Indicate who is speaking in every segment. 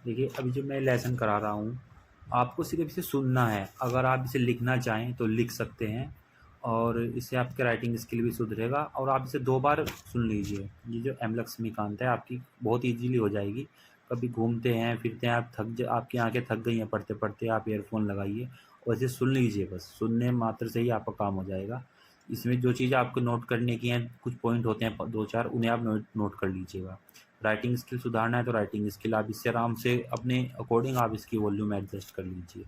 Speaker 1: देखिए, अभी जो मैं लेसन करा रहा हूँ, आपको सिर्फ इसे सुनना है। अगर आप इसे लिखना चाहें तो लिख सकते हैं, और इससे आपकी राइटिंग स्किल भी सुधरेगा। और आप इसे 2 बार सुन लीजिए। ये जो एम लक्ष्मीकांत है, आपकी बहुत ईजीली हो जाएगी। कभी घूमते हैं फिरते हैं, आपकी आंखें थक गई हैं पढ़ते पढ़ते, आप ईयरफोन लगाइए और इसे सुन लीजिए। बस सुनने मात्र से ही आपका काम हो जाएगा। इसमें जो चीज़ आपको नोट करने की हैं, कुछ पॉइंट होते हैं 2-4, उन्हें आप नोट कर लीजिएगा। राइटिंग स्किल सुधारना है तो राइटिंग स्किल आप इससे आराम से अपने अकॉर्डिंग आप इसकी वॉल्यूम एडजस्ट कर लीजिए।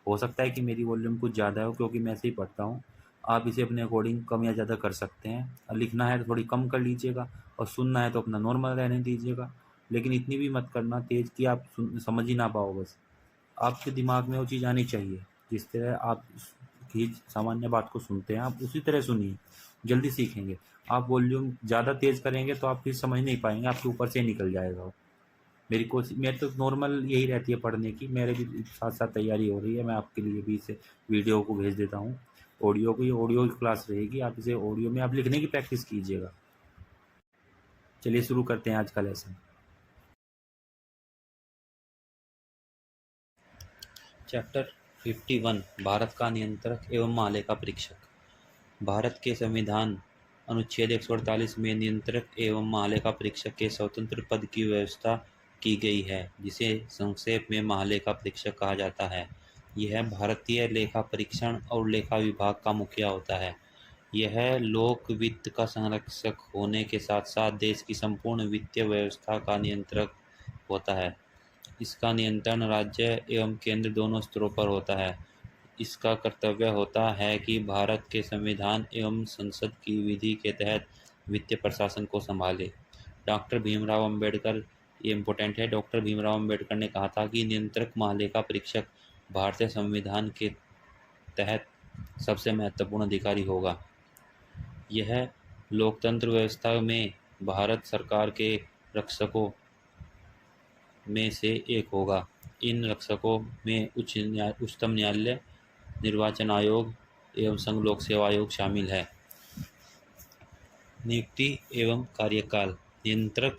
Speaker 1: हो सकता है कि मेरी वॉल्यूम कुछ ज़्यादा हो, क्योंकि मैं ऐसे ही पढ़ता हूँ। आप इसे अपने अकॉर्डिंग कम या ज़्यादा कर सकते हैं। लिखना है तो थोड़ी कम कर लीजिएगा, और सुनना है तो अपना नॉर्मल रहने दीजिएगा। लेकिन इतनी भी मत करना तेज़ कि आप समझ ही ना पाओ। बस आपके दिमाग में वो चीज़ आनी चाहिए। जिस तरह आप की सामान्य बात को सुनते हैं, आप उसी तरह सुनिए, जल्दी सीखेंगे। आप वॉल्यूम ज़्यादा तेज़ करेंगे तो आप फिर समझ नहीं पाएंगे, आपके ऊपर से निकल जाएगा वो। मेरी तो नॉर्मल यही रहती है पढ़ने की। मेरे भी साथ साथ तैयारी हो रही है। मैं आपके लिए भी इसे वीडियो को भेज देता हूँ, ऑडियो को। ये ऑडियो की क्लास रहेगी, आप इसे ऑडियो में आप लिखने की प्रैक्टिस कीजिएगा। चलिए शुरू करते हैं आज का लेसन। चैप्टर 51, भारत का नियंत्रक एवं महालेखा परीक्षक। भारत के संविधान अनुच्छेद 148 में नियंत्रक एवं महालेखा परीक्षक के स्वतंत्र पद की व्यवस्था की गई है, जिसे संक्षेप में महालेखा परीक्षक कहा जाता है। यह भारतीय लेखा परीक्षण और लेखा विभाग का मुखिया होता है। यह लोक वित्त का संरक्षक होने के साथ साथ देश की संपूर्ण वित्तीय व्यवस्था का नियंत्रक होता है। इसका नियंत्रण राज्य एवं केंद्र दोनों स्तरों पर होता है। इसका कर्तव्य होता है कि भारत के संविधान एवं संसद की विधि के तहत वित्तीय प्रशासन को संभाले। डॉक्टर भीमराव अंबेडकर, ये इम्पोर्टेंट है, डॉक्टर भीमराव अंबेडकर ने कहा था कि नियंत्रक महालेखा परीक्षक भारतीय संविधान के तहत सबसे महत्वपूर्ण अधिकारी होगा। यह लोकतंत्र व्यवस्था में भारत सरकार के रक्षकों में से एक होगा। इन रक्षकों में उच्चतम न्यायालय, निर्वाचन आयोग एवं संघ लोक सेवा आयोग शामिल है। नियुक्ति एवं कार्यकाल। नियंत्रक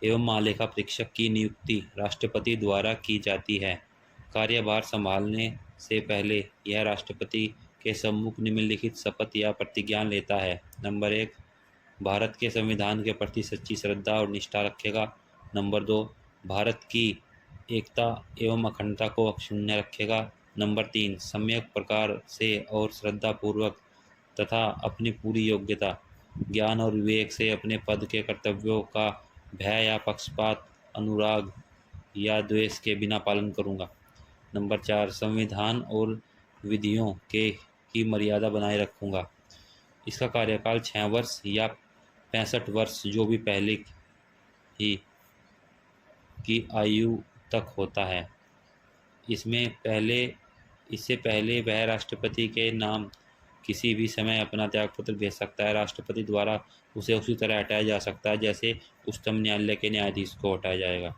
Speaker 1: एवं महालेखा परीक्षक की नियुक्ति राष्ट्रपति द्वारा की जाती है। कार्यभार संभालने से पहले यह राष्ट्रपति के सम्मुख निम्नलिखित शपथ या प्रतिज्ञा लेता है। नंबर 1, भारत के संविधान के प्रति सच्ची श्रद्धा और निष्ठा रखेगा। नंबर 2, भारत की एकता एवं अखंडता को अक्षुण्ण रखेगा। नंबर 3, सम्यक प्रकार से और श्रद्धापूर्वक तथा अपनी पूरी योग्यता, ज्ञान और विवेक से अपने पद के कर्तव्यों का भय या पक्षपात, अनुराग या द्वेष के बिना पालन करूँगा। नंबर 4, संविधान और विधियों के की मर्यादा बनाए रखूँगा। इसका कार्यकाल 6 वर्ष या 65 वर्ष, जो भी पहले ही की आयु तक होता है। इससे पहले वह राष्ट्रपति के नाम किसी भी समय अपना त्यागपत्र भेज सकता है। राष्ट्रपति द्वारा उसे उसी तरह हटाया जा सकता है जैसे उच्चतम न्यायालय के न्यायाधीश को हटाया जाएगा।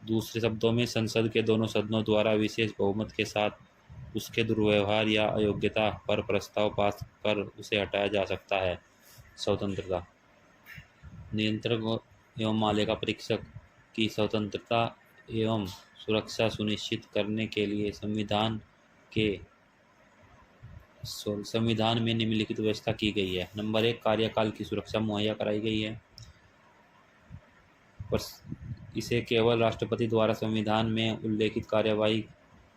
Speaker 1: दूसरे शब्दों में, संसद के दोनों सदनों द्वारा विशेष बहुमत के साथ उसके दुर्व्यवहार या अयोग्यता पर प्रस्ताव पास कर उसे हटाया जा सकता है। स्वतंत्रता। नियंत्रक एवं महालेखा परीक्षक की स्वतंत्रता एवं सुरक्षा सुनिश्चित करने के लिए संविधान में निम्नलिखित व्यवस्था की गई है। नंबर 1, कार्यकाल की सुरक्षा मुहैया कराई गई है। पर इसे केवल राष्ट्रपति द्वारा संविधान में उल्लेखित कार्यवाही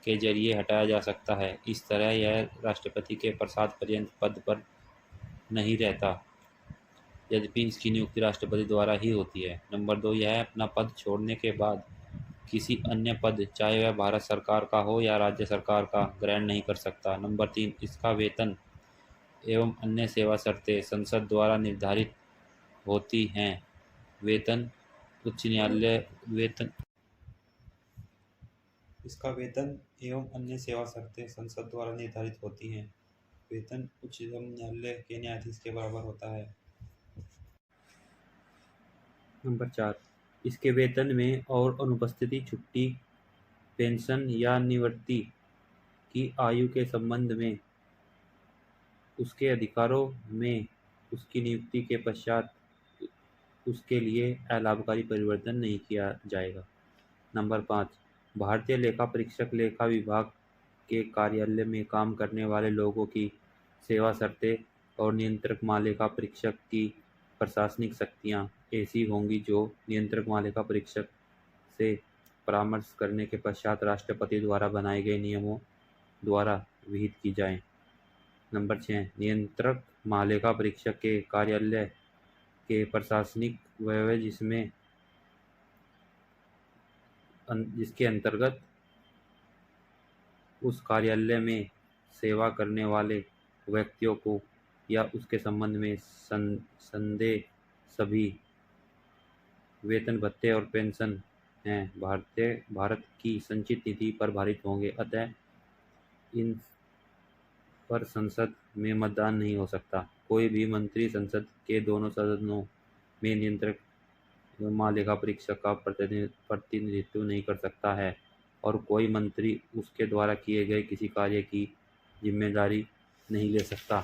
Speaker 1: के जरिए हटाया जा सकता है। इस तरह यह राष्ट्रपति के प्रसाद पर्यंत पद पर नहीं रहता, यद्यपि इसकी नियुक्ति राष्ट्रपति द्वारा ही होती है। नंबर 2, यह अपना पद छोड़ने के बाद किसी अन्य पद, चाहे वह भारत सरकार का हो या राज्य सरकार का, ग्रहण नहीं कर सकता। नंबर 3, इसका वेतन एवं अन्य सेवा शर्तें संसद द्वारा निर्धारित होती हैं। वेतन उच्च न्यायालय वेतन इसका वेतन एवं अन्य सेवा शर्तें संसद द्वारा निर्धारित होती हैं। वेतन उच्चतम न्यायालय के न्यायाधीश के बराबर होता है। नंबर 4, इसके वेतन में और अनुपस्थिति, छुट्टी, पेंशन या निवृत्ति की आयु के संबंध में उसके अधिकारों में उसकी नियुक्ति के पश्चात उसके लिए अलाभकारी परिवर्तन नहीं किया जाएगा। नंबर 5, भारतीय लेखा परीक्षक लेखा विभाग के कार्यालय में काम करने वाले लोगों की सेवा शर्तें और नियंत्रक महालेखा परीक्षक की प्रशासनिक शक्तियां ऐसी होंगी जो नियंत्रक महालेखा परीक्षक से परामर्श करने के पश्चात राष्ट्रपति द्वारा बनाए गए नियमों द्वारा विहित की जाएं। नंबर 6, नियंत्रक महालेखा परीक्षक के कार्यालय के प्रशासनिक व्यय जिसके अंतर्गत उस कार्यालय में सेवा करने वाले व्यक्तियों को या उसके संबंध में संदेह सभी वेतन भत्ते और पेंशन हैं भारत की संचित निधि पर भारित होंगे, अतः इन पर संसद में मतदान नहीं हो सकता। कोई भी मंत्री संसद के दोनों सदनों में नियंत्रक महालेखा परीक्षक का प्रतिनिधित्व नहीं कर सकता है और कोई मंत्री उसके द्वारा किए गए किसी कार्य की जिम्मेदारी नहीं ले सकता।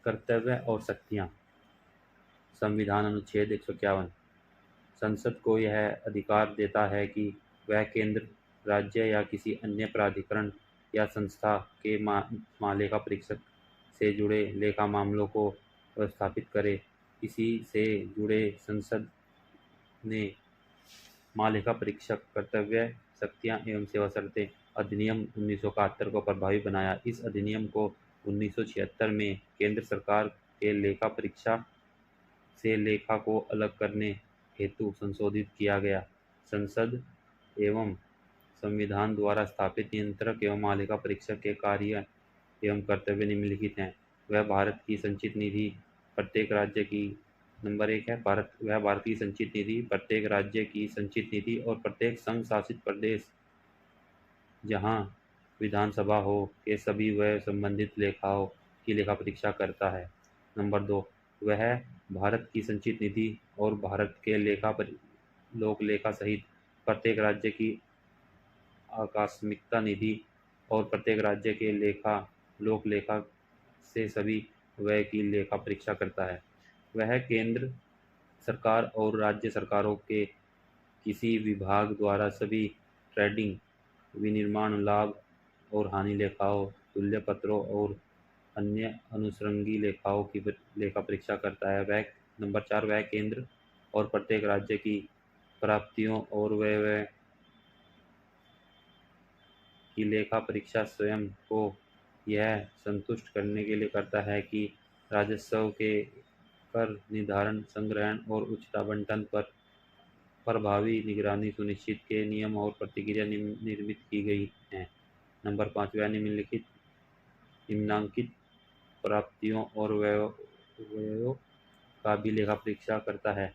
Speaker 1: कर्तव्य और शक्तियां। संविधान अनुच्छेद 151 संसद को यह अधिकार देता है कि वह केंद्र, राज्य या किसी अन्य प्राधिकरण या संस्था के महालेखा परीक्षक से जुड़े लेखा मामलों को व्यवस्थापित करे। इसी से जुड़े संसद ने महालेखा परीक्षक कर्तव्य, शक्तियां एवं सेवा शर्तें अधिनियम 1971 को प्रभावी बनाया। इस अधिनियम को 1976 में केंद्र सरकार के लेखा परीक्षा से लेखा को अलग करने हेतु संशोधित किया गया। संसद एवं संविधान द्वारा स्थापित नियंत्रक एवं महालेखा परीक्षक के कार्य एवं कर्तव्य निम्नलिखित हैं। वह भारत की संचित निधि प्रत्येक राज्य की नंबर 1 है वह भारत की संचित निधि, प्रत्येक राज्य की संचित निधि और प्रत्येक संघ शासित प्रदेश जहां विधानसभा हो के सभी वह संबंधित लेखाओं की लेखा परीक्षा करता है। नंबर 2, वह भारत की संचित निधि और भारत के लोक लेखा सहित प्रत्येक राज्य की आकस्मिकता निधि और प्रत्येक राज्य के लोक लेखा से सभी व्यय की लेखा परीक्षा करता है। वह केंद्र सरकार और राज्य सरकारों के किसी विभाग द्वारा सभी ट्रेडिंग, विनिर्माण लाभ और हानि लेखाओं, तुल्य पत्रों और अन्य अनुषंगी लेखाओं की लेखा परीक्षा करता है। नंबर 4, वह केंद्र और प्रत्येक राज्य की प्राप्तियों और व्यय की लेखा परीक्षा स्वयं को यह संतुष्ट करने के लिए करता है कि राजस्व के कर निर्धारण, संग्रहण और उचित आवंटन पर प्रभावी निगरानी सुनिश्चित के नियम और प्रतिक्रिया निर्मित की गई हैं। नंबर 5, वह निम्नांकित प्राप्तियों और व्ययों का भी लेखा परीक्षा करता है।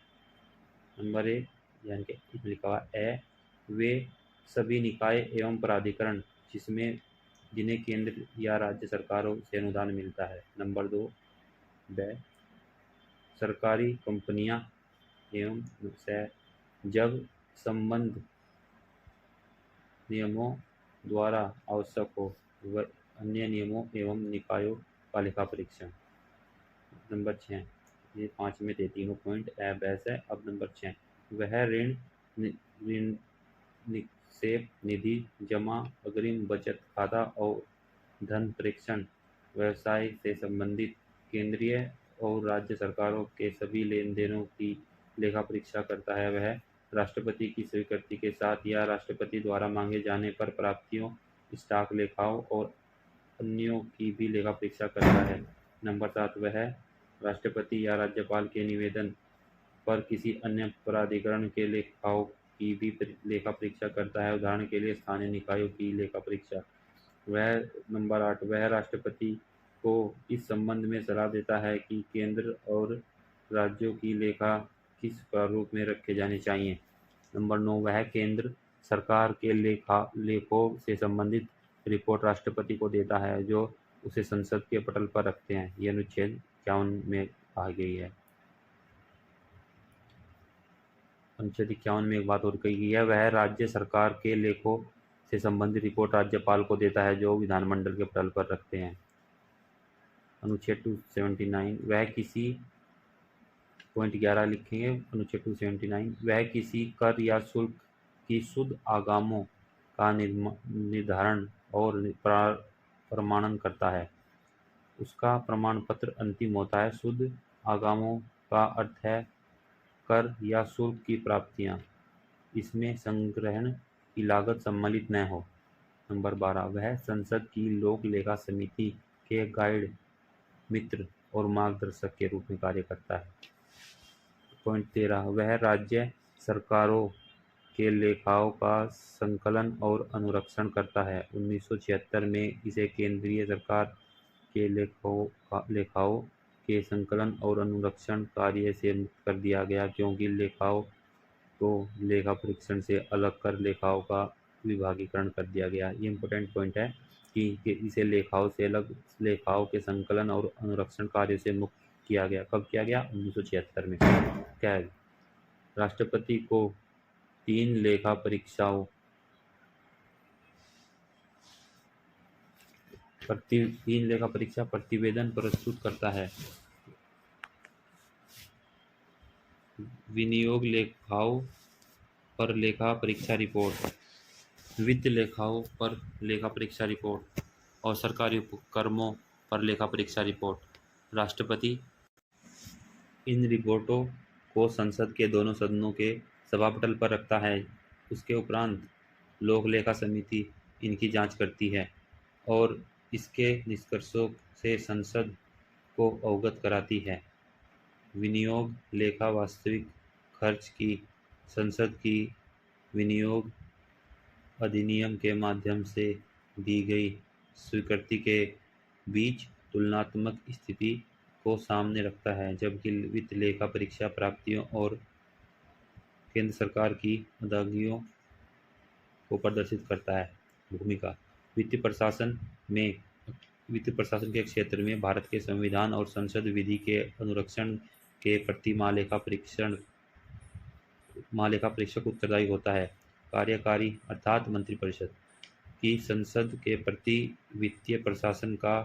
Speaker 1: नंबर 1 यानी कि लिखा हुआ है, वे सभी निकाय एवं प्राधिकरण जिन्हें केंद्र या राज्य सरकारों से अनुदान मिलता है। नंबर 2, वह सरकारी कंपनियां एवं जब संबद्ध नियमों द्वारा आवश्यक हो वह अन्य नियमों एवं निकायों का लेखा परीक्षण। नंबर 6, ये 5 में थे तीनों पॉइंट बहस है। अब नंबर 6, वह ऋण निक्षेप निधि, जमा, अग्रिम बचत खाता और धन प्रेषण व्यवसाय से संबंधित केंद्रीय और राज्य सरकारों के सभी लेन देनों की लेखा परीक्षा करता है। वह राष्ट्रपति की स्वीकृति के साथ या राष्ट्रपति द्वारा मांगे जाने पर प्राप्तियों, स्टॉक लेखाओं और अन्यों की भी लेखा परीक्षा करता है। नंबर 7, वह राष्ट्रपति या राज्यपाल के निवेदन पर किसी अन्य प्राधिकरण के लेखाओं की भी लेखा परीक्षा करता है, उदाहरण के लिए स्थानीय निकायों की लेखा परीक्षा। नंबर 8, वह राष्ट्रपति को इस संबंध में सलाह देता है कि केंद्र और राज्यों की लेखा किस प्रारूप में रखे जाने चाहिए। नंबर 9, वह केंद्र सरकार के लेखों से संबंधित रिपोर्ट राष्ट्रपति को देता है जो उसे संसद के पटल पर रखते हैं। यह अनुच्छेद 51 में आ गई है। अनुच्छेद 51 में एक बात और कही गई है, वह राज्य सरकार के लेखों से संबंधित रिपोर्ट राज्यपाल को देता है जो विधानमंडल के पटल पर रखते हैं। अनुच्छेद 279, वह किसी पॉइंट 11 लिखेंगे अनुच्छेद 279, वह किसी कर या शुल्क की शुद्ध आगमों का निर्धारण और प्रमाणन करता है। उसका प्रमाण पत्र अंतिम होता है। शुद्ध आगमों का अर्थ है कर या शुल्क की प्राप्तियां, इसमें संग्रहण की लागत सम्मिलित न हो। नंबर 12, वह संसद की लोक लेखा समिति के गाइड, मित्र और मार्गदर्शक के रूप में कार्य करता है। पॉइंट 13, वह राज्य सरकारों के लेखाओं का संकलन और अनुरक्षण करता है। 1976 में इसे केंद्रीय सरकार के लेखाओं के संकलन और अनुरक्षण कार्य से मुक्त कर दिया गया, क्योंकि लेखाओं को लेखा परीक्षण से अलग कर लेखाओं का विभागीकरण कर दिया गया। ये इम्पोर्टेंट पॉइंट है कि इसे लेखाओं से अलग लेखाओं के संकलन और अनुरक्षण कार्य से मुक्त किया गया। कब किया गया? 1976 में। क्या है? राष्ट्रपति को तीन लेखा परीक्षा प्रतिवेदन प्रस्तुत करता है। विनियोग लेखाओं पर लेखा परीक्षा रिपोर्ट, वित्त लेखाओं पर लेखा परीक्षा रिपोर्ट और सरकारी उपक्रमों पर लेखा परीक्षा रिपोर्ट। राष्ट्रपति इन रिपोर्टों को संसद के दोनों सदनों के सभापटल पर रखता है। उसके उपरांत लोक लेखा समिति इनकी जांच करती है और इसके निष्कर्षों से संसद को अवगत कराती है। विनियोग लेखा वास्तविक खर्च की संसद की विनियोग अधिनियम के माध्यम से दी गई स्वीकृति के बीच तुलनात्मक स्थिति को सामने रखता है, जबकि वित्त लेखा परीक्षा प्राप्तियों और केंद्र सरकार की अदायगियों को प्रदर्शित करता है। भूमिका वित्तीय प्रशासन के क्षेत्र में भारत के संविधान और संसद विधि के अनुरक्षण के प्रति महालेखा परीक्षक उत्तरदायी होता है। कार्यकारी अर्थात मंत्रिपरिषद की संसद के प्रति वित्तीय प्रशासन का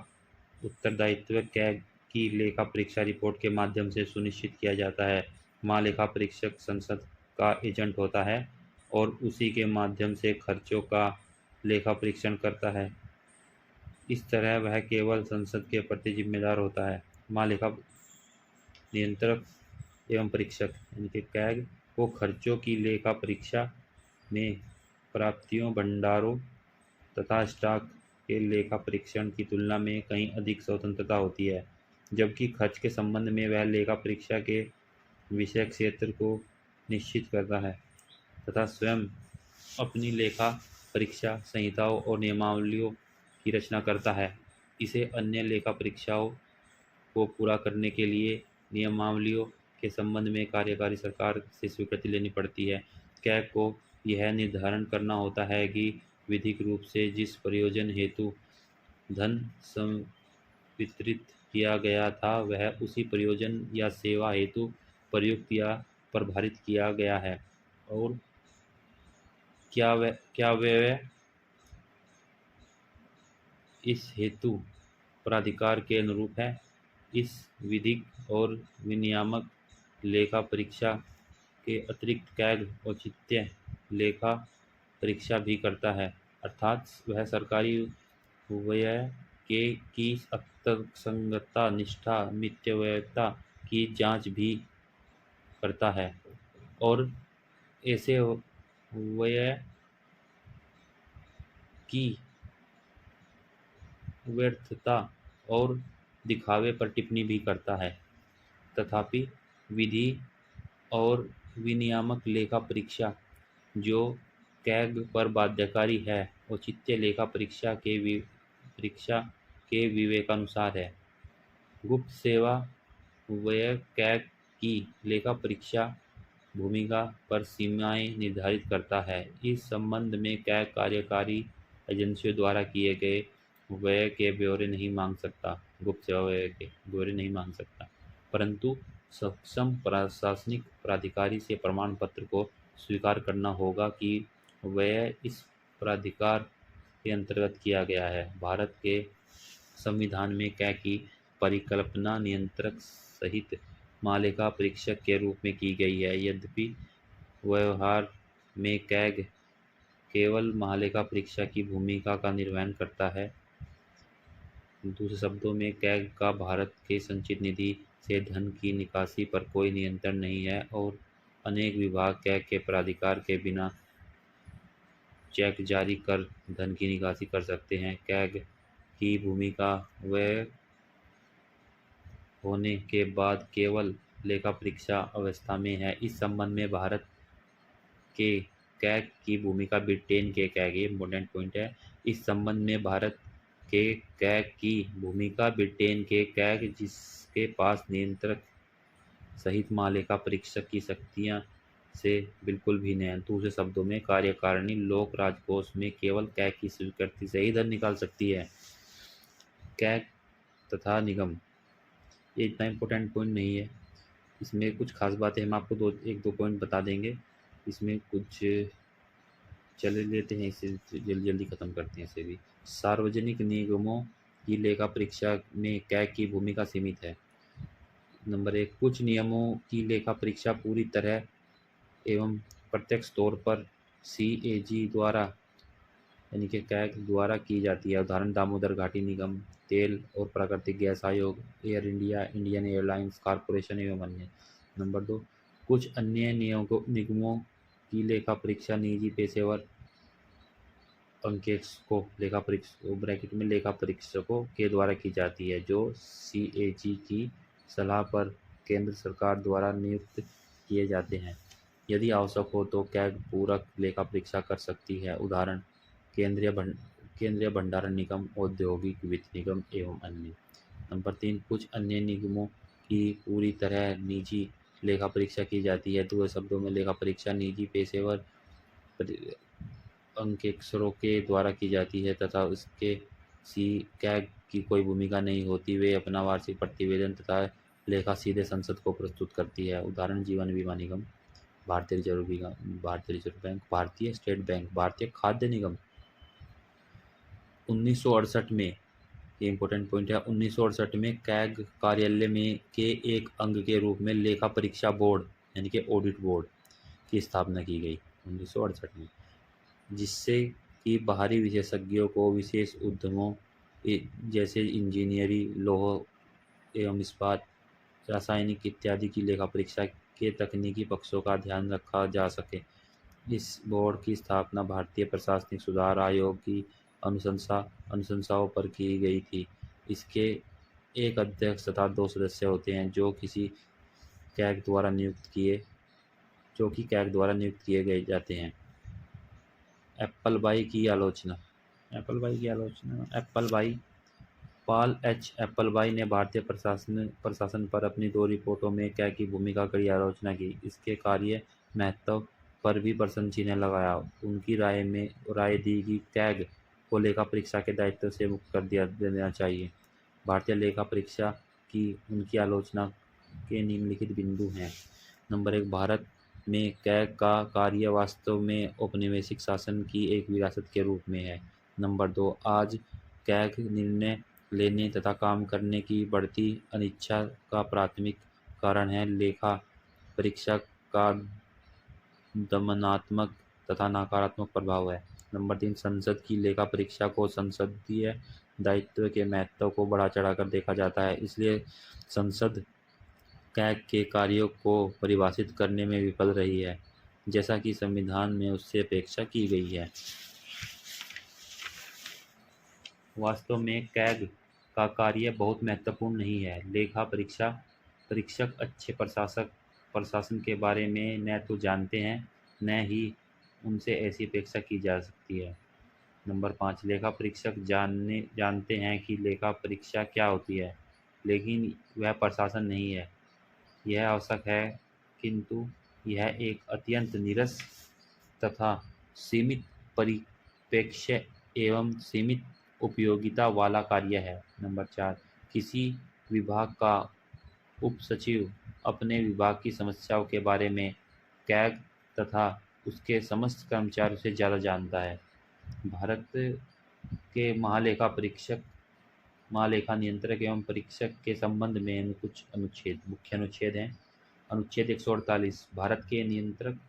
Speaker 1: उत्तरदायित्व की लेखा परीक्षा रिपोर्ट के माध्यम से सुनिश्चित किया जाता है। महालेखा परीक्षक संसद का एजेंट होता है और उसी के माध्यम से खर्चों का लेखा परीक्षण करता है। इस तरह वह केवल संसद के प्रति जिम्मेदार होता है। महालेखा नियंत्रक एवं परीक्षक कैग को खर्चों की लेखा परीक्षा में प्राप्तियों, भंडारों तथा स्टॉक के लेखा परीक्षण की तुलना में कहीं अधिक स्वतंत्रता होती है, जबकि खर्च के संबंध में वह लेखा परीक्षा के विषय क्षेत्र को निश्चित करता है तथा स्वयं अपनी लेखा परीक्षा संहिताओं और नियमावलियों की रचना करता है। इसे अन्य लेखा परीक्षाओं को पूरा करने के लिए नियमावलियों के संबंध में कार्यकारी सरकार से स्वीकृति लेनी पड़ती है। कैग को यह निर्धारण करना होता है कि विधिक रूप से जिस प्रयोजन हेतु धन संवितरित किया गया था वह उसी प्रयोजन या सेवा हेतु प्रयुक्त या प्रभारित किया गया है और क्या व्यय इस हेतु प्राधिकार के अनुरूप है। इस विधिक और विनियामक लेखा परीक्षा के अतिरिक्त कैग औचित्य लेखा परीक्षा भी करता है, अर्थात वह सरकारी व्यय की तर्कसंगतता, निष्ठा, मितव्ययिता की जांच भी करता है और ऐसे व्यय की व्यर्थता और दिखावे पर टिप्पणी भी करता है। तथापि विधि और विनियामक लेखा परीक्षा जो कैग पर बाध्यकारी है, औचित्य लेखा परीक्षा के विवेकानुसार है। गुप्त सेवा व्यय कैग की लेखा परीक्षा भूमिका पर सीमाएं निर्धारित करता है। इस संबंध में कैग कार्यकारी एजेंसियों द्वारा किए गए व्यय के ब्यौरे नहीं मांग सकता, गुप्त सेवा व्यय के ब्यौरे नहीं मांग सकता, परंतु सक्षम प्रशासनिक प्राधिकारी से प्रमाण पत्र को स्वीकार करना होगा कि व्यय इस प्राधिकार के अंतर्गत किया गया है। भारत के संविधान में कैग की परिकल्पना नियंत्रक सहित महालेखा परीक्षक के रूप में की गई है। यद्यपि व्यवहार में कैग केवल महालेखा परीक्षक की भूमिका का निर्वहन करता है। दूसरे शब्दों में, कैग का भारत के संचित निधि से धन की निकासी पर कोई नियंत्रण नहीं है और अनेक विभाग कैग के प्राधिकार के बिना चेक जारी कर धन की निकासी कर सकते हैं। कैग की भूमिका व्यय होने के बाद केवल लेखा परीक्षा अवस्था में है। इस संबंध में भारत के कैग की भूमिका ब्रिटेन के कैग, ये इम्पोर्टेंट पॉइंट है। इस संबंध में भारत के कैग की भूमिका ब्रिटेन के कैग, जिसके पास नियंत्रक सहित महालेखा परीक्षक की शक्तियां से बिल्कुल भिन्न है। दूसरे शब्दों में, कार्यकारिणी लोक राजकोष में केवल कैग की स्वीकृति से ही धन निकाल सकती है। कैग तथा निगम, ये इतना इम्पोर्टेंट पॉइंट नहीं है। इसमें कुछ खास बातें हम आपको एक दो पॉइंट बता देंगे। इसमें कुछ चले लेते हैं, इसे जल्दी जल्दी ख़त्म करते हैं इसे भी। सार्वजनिक निगमों की लेखा परीक्षा में कैग की भूमिका सीमित है। नंबर 1, कुछ नियमों की लेखा परीक्षा पूरी तरह एवं प्रत्यक्ष तौर पर सीएजी द्वारा यानी कि कैग द्वारा की जाती है। उदाहरण, दामोदर घाटी निगम, तेल और प्राकृतिक गैस आयोग, air India, Indian airlines corporation एवं अन्य। नंबर 2, कुछ अन्य निगमों की लेखा परीक्षा निजी पेशेवर अंकेक्षकों ब्रैकेट में लेखा परीक्षकों के द्वारा की जाती है, जो सीएजी की सलाह पर केंद्र सरकार द्वारा नियुक्त किए जाते हैं। यदि आवश्यक हो तो कैग पूरक लेखा परीक्षा कर सकती है। उदाहरण, केंद्रीय भंडारण निगम, औद्योगिक वित्त निगम एवं अन्य। नंबर 3, कुछ अन्य निगमों की पूरी तरह निजी लेखा परीक्षा की जाती है। दूसरे शब्दों में, लेखा परीक्षा निजी पेशेवर अंकेक्षकों के द्वारा की जाती है तथा उसके सी कैग की कोई भूमिका नहीं होती। वे अपना वार्षिक प्रतिवेदन तथा लेखा सीधे संसद को प्रस्तुत करती है। उदाहरण, जीवन बीमा निगम, भारतीय रिजर्व बैंक, भारतीय स्टेट बैंक, भारतीय खाद्य निगम। 1968 में, ये इम्पोर्टेंट पॉइंट है, 1968 में कैग कार्यालय में के एक अंग के रूप में लेखा परीक्षा बोर्ड यानी कि ऑडिट बोर्ड की स्थापना की गई 1968 में, जिससे कि बाहरी विशेषज्ञों को विशेष उद्यमों जैसे इंजीनियरिंग, लौह एवं इस्पात, रासायनिक इत्यादि की लेखा परीक्षा के तकनीकी पक्षों का ध्यान रखा जा सके। इस बोर्ड की स्थापना भारतीय प्रशासनिक सुधार आयोग की अनुशंसाओं पर की गई थी। इसके एक अध्यक्ष तथा 2 सदस्य होते हैं, जो कि कैग द्वारा नियुक्त किए गए जाते हैं। एप्पलबाई की आलोचना पॉल एच एप्पलबाई ने भारतीय प्रशासन पर अपनी 2 रिपोर्टों में कैग की भूमिका की आलोचना की। इसके कार्य महत्व पर भी प्रश्न चिन्ह लगाया। उनकी राय दी कि कैग को लेखा परीक्षा के दायित्व से मुक्त कर देना चाहिए। भारतीय लेखा परीक्षा की उनकी आलोचना के निम्नलिखित बिंदु हैं। नंबर 1, भारत में कैग का कार्य वास्तव में औपनिवेशिक शासन की एक विरासत के रूप में है। नंबर 2, आज कैग निर्णय लेने तथा काम करने की बढ़ती अनिच्छा का प्राथमिक कारण है लेखा परीक्षा का दमनात्मक तथा नकारात्मक प्रभाव है। नंबर 3, संसद की लेखा परीक्षा को संसदीय दायित्व के महत्व को बढ़ा चढ़ाकर देखा जाता है, इसलिए संसद कैग के कार्यों को परिभाषित करने में विफल रही है, जैसा कि संविधान में उससे अपेक्षा की गई है। वास्तव में कैग का कार्य बहुत महत्वपूर्ण नहीं है। लेखा परीक्षक अच्छे प्रशासन के बारे में न तो जानते हैं, न ही उनसे ऐसी अपेक्षा की जा सकती है। नंबर 5, लेखा परीक्षक जानते हैं कि लेखा परीक्षा क्या होती है, लेकिन वह प्रशासन नहीं है। यह आवश्यक है, किंतु यह एक अत्यंत नीरस तथा सीमित परिप्रेक्ष्य एवं सीमित उपयोगिता वाला कार्य है। नंबर 4, किसी विभाग का उपसचिव अपने विभाग की समस्याओं के बारे में कैग तथा उसके समस्त कर्मचारियों से ज़्यादा जानता है। भारत के महालेखा परीक्षक महालेखा नियंत्रक एवं परीक्षक के संबंध में कुछ अनुच्छेद, मुख्य अनुच्छेद हैं। अनुच्छेद 148 भारत के नियंत्रक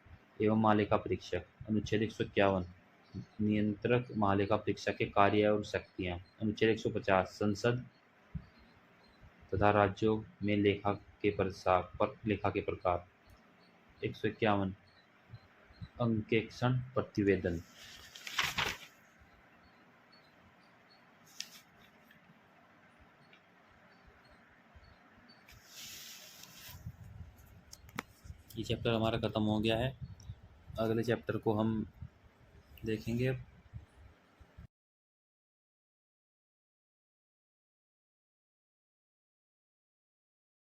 Speaker 1: एवं महालेखा परीक्षक। अनुच्छेद 151 नियंत्रक महालेखा परीक्षक के कार्य और शक्तियाँ। अनुच्छेद 150 संसद तथा राज्यों में लेखा के प्रकार। 151 अंकेक्षण प्रतिवेदन। ये चैप्टर हमारा ख़त्म हो गया है। अगले चैप्टर को हम देखेंगे